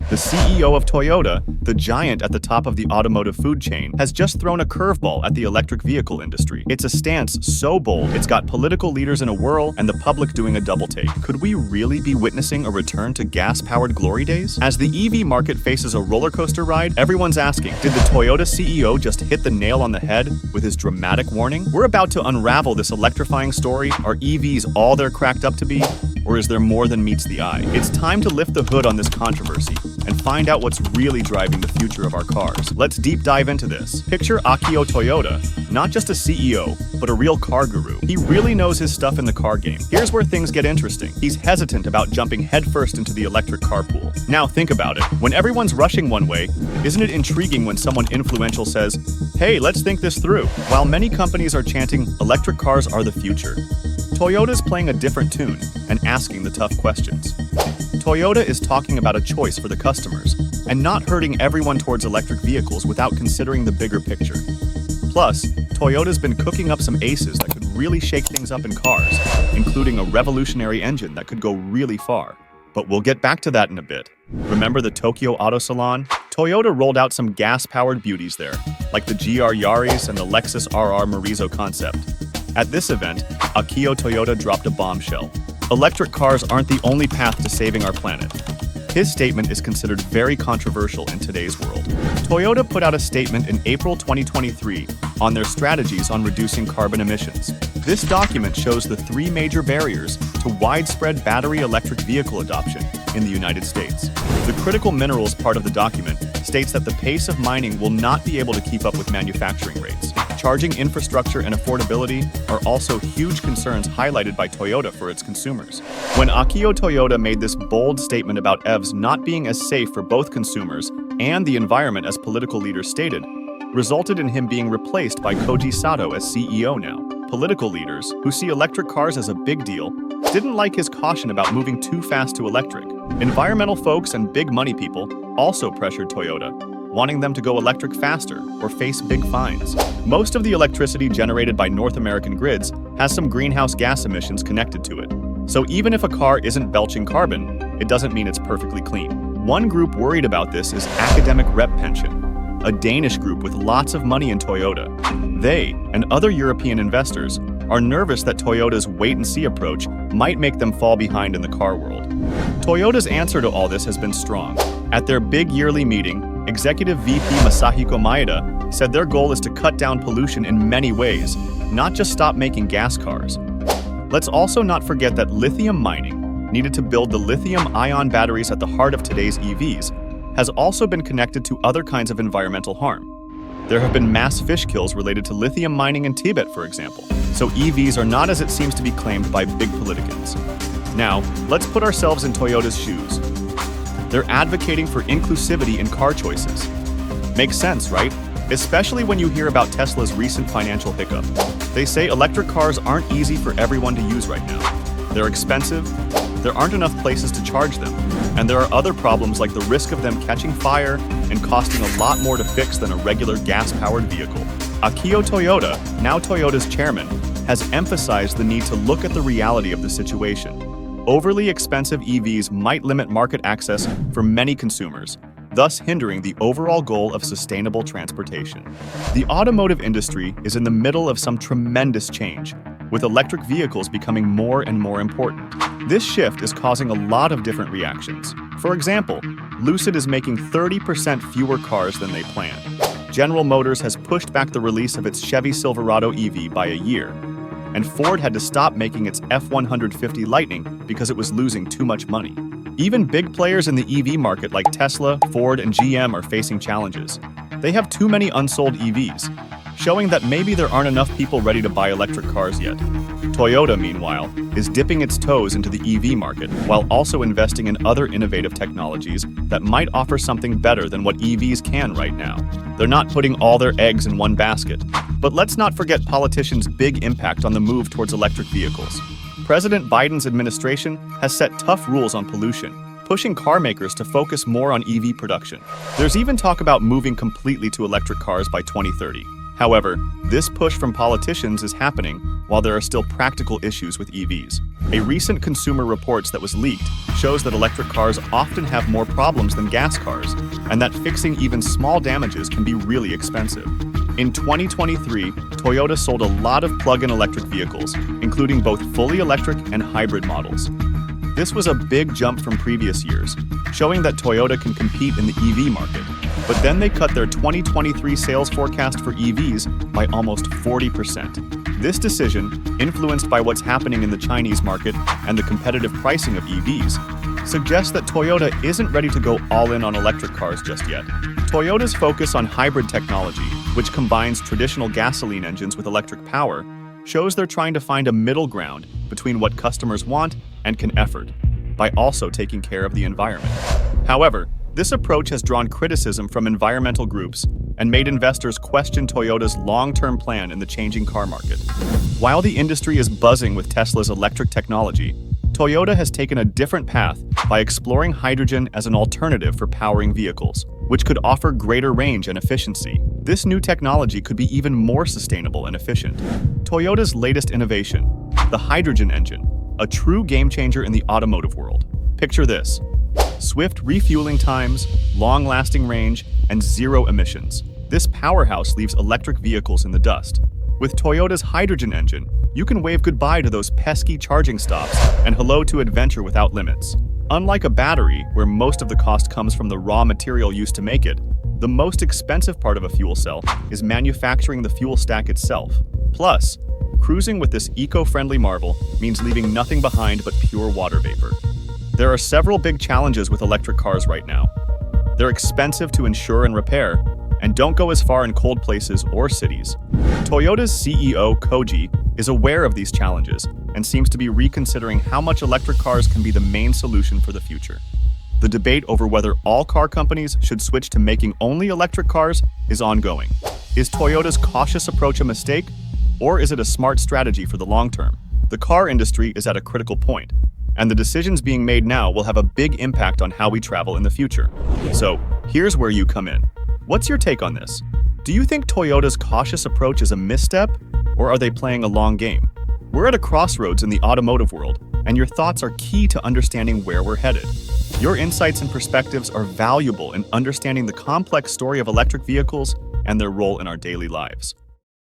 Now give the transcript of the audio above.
The CEO of Toyota, the giant at the top of the automotive food chain, has just thrown a curveball at the electric vehicle industry. It's a stance so bold, it's got political leaders in a whirl and the public doing a double take. Could we really be witnessing a return to gas-powered glory days? As the EV market faces a roller coaster ride, everyone's asking, did the Toyota CEO just hit the nail on the head with his dramatic warning? We're about to unravel this electrifying story. Are EVs all they're cracked up to be? Or is there more than meets the eye? It's time to lift the hood on this controversy and find out what's really driving the future of our cars. Let's deep dive into this. Picture Akio Toyoda, not just a CEO, but a real car guru. He really knows his stuff in the car game. Here's where things get interesting. He's hesitant about jumping headfirst into the electric carpool. Now think about it. When everyone's rushing one way, isn't it intriguing when someone influential says, "Hey, let's think this through"? While many companies are chanting, electric cars are the future, Toyota's playing a different tune and asking the tough questions. Toyota is talking about a choice for the customers and not herding everyone towards electric vehicles without considering the bigger picture. Plus, Toyota's been cooking up some aces that could really shake things up in cars, including a revolutionary engine that could go really far. But we'll get back to that in a bit. Remember the Tokyo Auto Salon? Toyota rolled out some gas-powered beauties there, like the GR Yaris and the Lexus RR Morizo concept. At this event, Akio Toyoda dropped a bombshell. Electric cars aren't the only path to saving our planet. His statement is considered very controversial in today's world. Toyota put out a statement in April 2023 on their strategies on reducing carbon emissions. This document shows the three major barriers to widespread battery electric vehicle adoption in the United States. The critical minerals part of the document states that the pace of mining will not be able to keep up with manufacturing rates. Charging infrastructure and affordability are also huge concerns highlighted by Toyota for its consumers. When Akio Toyoda made this bold statement about EVs not being as safe for both consumers and the environment as political leaders stated, resulted in him being replaced by Koji Sato as CEO now. Political leaders, who see electric cars as a big deal, didn't like his caution about moving too fast to electric. Environmental folks and big money people also pressured Toyota, wanting them to go electric faster or face big fines. Most of the electricity generated by North American grids has some greenhouse gas emissions connected to it. So even if a car isn't belching carbon, it doesn't mean it's perfectly clean. One group worried about this is Academic Rep Pension, a Danish group with lots of money in Toyota. They, and other European investors, are nervous that Toyota's wait-and-see approach might make them fall behind in the car world. Toyota's answer to all this has been strong. At their big yearly meeting, Executive VP Masahiko Maeda said their goal is to cut down pollution in many ways, not just stop making gas cars. Let's also not forget that lithium mining, needed to build the lithium-ion batteries at the heart of today's EVs, has also been connected to other kinds of environmental harm. There have been mass fish kills related to lithium mining in Tibet, for example. So EVs are not as it seems to be claimed by big politicans. Now, let's put ourselves in Toyota's shoes. They're advocating for inclusivity in car choices. Makes sense, right? Especially when you hear about Tesla's recent financial hiccup. They say electric cars aren't easy for everyone to use right now. They're expensive, there aren't enough places to charge them, and there are other problems like the risk of them catching fire and costing a lot more to fix than a regular gas-powered vehicle. Akio Toyoda, now Toyota's chairman, has emphasized the need to look at the reality of the situation. Overly expensive EVs might limit market access for many consumers, thus hindering the overall goal of sustainable transportation. The automotive industry is in the middle of some tremendous change, with electric vehicles becoming more and more important. This shift is causing a lot of different reactions. For example, Lucid is making 30% fewer cars than they planned. General Motors has pushed back the release of its Chevy Silverado EV by a year, and Ford had to stop making its F-150 Lightning because it was losing too much money. Even big players in the EV market like Tesla, Ford, and GM are facing challenges. They have too many unsold EVs, showing that maybe there aren't enough people ready to buy electric cars yet. Toyota, meanwhile, is dipping its toes into the EV market while also investing in other innovative technologies that might offer something better than what EVs can right now. They're not putting all their eggs in one basket. But let's not forget politicians' big impact on the move towards electric vehicles. President Biden's administration has set tough rules on pollution, pushing car makers to focus more on EV production. There's even talk about moving completely to electric cars by 2030. However, this push from politicians is happening while there are still practical issues with EVs. A recent Consumer Reports that was leaked shows that electric cars often have more problems than gas cars, and that fixing even small damages can be really expensive. In 2023, Toyota sold a lot of plug-in electric vehicles, including both fully electric and hybrid models. This was a big jump from previous years, showing that Toyota can compete in the EV market. But then they cut their 2023 sales forecast for EVs by almost 40%. This decision, influenced by what's happening in the Chinese market and the competitive pricing of EVs, suggests that Toyota isn't ready to go all in on electric cars just yet. Toyota's focus on hybrid technology, which combines traditional gasoline engines with electric power, shows they're trying to find a middle ground between what customers want and can afford, by also taking care of the environment. However, this approach has drawn criticism from environmental groups and made investors question Toyota's long-term plan in the changing car market. While the industry is buzzing with Tesla's electric technology, Toyota has taken a different path by exploring hydrogen as an alternative for powering vehicles, which could offer greater range and efficiency. This new technology could be even more sustainable and efficient. Toyota's latest innovation, the hydrogen engine, a true game-changer in the automotive world. Picture this: swift refueling times, long-lasting range, and zero emissions. This powerhouse leaves electric vehicles in the dust. With Toyota's hydrogen engine, you can wave goodbye to those pesky charging stops and hello to adventure without limits. Unlike a battery, where most of the cost comes from the raw material used to make it, the most expensive part of a fuel cell is manufacturing the fuel stack itself. Plus, cruising with this eco-friendly marvel means leaving nothing behind but pure water vapor. There are several big challenges with electric cars right now. They're expensive to insure and repair, and don't go as far in cold places or cities. Toyota's CEO, Koji, is aware of these challenges and seems to be reconsidering how much electric cars can be the main solution for the future. The debate over whether all car companies should switch to making only electric cars is ongoing. Is Toyota's cautious approach a mistake, or is it a smart strategy for the long term? The car industry is at a critical point, and the decisions being made now will have a big impact on how we travel in the future. So, here's where you come in. What's your take on this? Do you think Toyota's cautious approach is a misstep, or are they playing a long game? We're at a crossroads in the automotive world, and your thoughts are key to understanding where we're headed. Your insights and perspectives are valuable in understanding the complex story of electric vehicles and their role in our daily lives.